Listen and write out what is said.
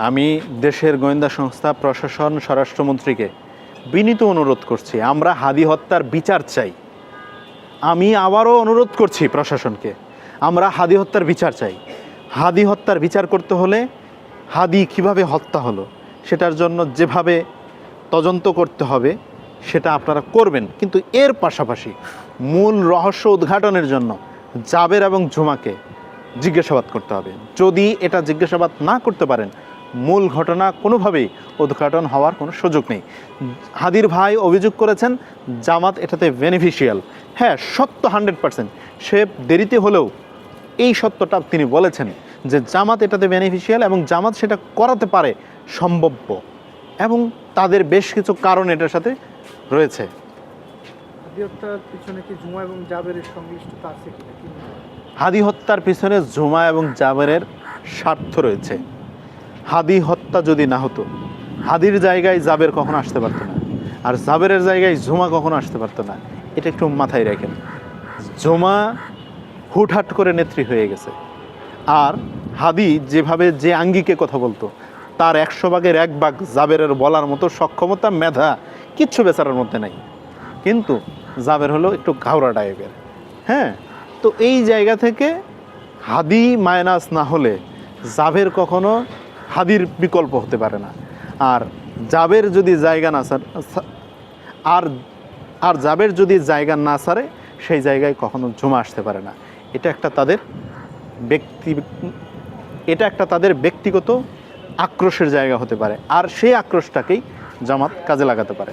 আমি দেশের গোয়েন্দা সংস্থা, প্রশাসন, স্বরাষ্ট্রমন্ত্রীকে বিনীত অনুরোধ করছি, আমরা হাদি হত্যার বিচার চাই। আমি আবারও অনুরোধ করছি প্রশাসনকে, আমরা হাদি হত্যার বিচার চাই। হাদি হত্যার বিচার করতে হলে হাদি কিভাবে হত্যা হলো সেটার জন্য যেভাবে তদন্ত করতে হবে সেটা আপনারা করবেন, কিন্তু এর পাশাপাশি মূল রহস্য উদ্ঘাটনের জন্য জাবের এবং ঝুমাকে জিজ্ঞাসাবাদ করতে হবে। যদি এটা জিজ্ঞাসাবাদ না করতে পারেন, মূল ঘটনা কোনোভাবেই উদ্ঘাটন হওয়ার কোনো সুযোগ নেই। হাদির ভাই অভিযোগ করেছেন জামাত এটাতে বেনিফিশিয়াল। হ্যাঁ, সত্য 100%। সে দেরিতে হলেও এই সত্যটা তিনি বলেছেন যে জামাত এটাতে বেনিফিশিয়াল এবং জামাত সেটা করাতে পারে সম্ভাব্য, এবং তাদের বেশ কিছু কারণ এটার সাথে রয়েছে। হাদি হত্যার পিছনে কি জুমা এবং জাবেরের সংশ্লিষ্টতা আছে কিনা? হাদি হত্যার পিছনে জুমা এবং জাবেরের স্বার্থ রয়েছে। হাদি হত্যা যদি না হতো, হাদির জায়গায় জাবের কখনো আসতে পারতো না, আর জাবেরের জায়গায় জুমা কখনো আসতে পারতো না। এটা একটু মাথায় রাখেন। জুমা হুটহাট করে নেত্রী হয়ে গেছে, আর হাদি যেভাবে যে আঙ্গিকে কথা বলতো তার 100 ভাগের 1 ভাগ জাবেরের বলার মতো সক্ষমতা, মেধা কিচ্ছু বেচারার মধ্যে নাই। কিন্তু জাবের হলো একটু ঘাওড়া টাইপের। হ্যাঁ, তো এই জায়গা থেকে হাদি মাইনাস না হলে জাবের কখনো হাদির বিকল্প হতে পারে না। আর জাবের যদি জায়গা না আর জাবের যদি জায়গা না ছাড়ে, সেই জায়গায় কখনো জমা আসতে পারে না। এটা একটা তাদের ব্যক্তিগত আক্রোশের জায়গা হতে পারে, আর সেই আক্রোশটাকেই জামাত কাজে লাগাতে পারে।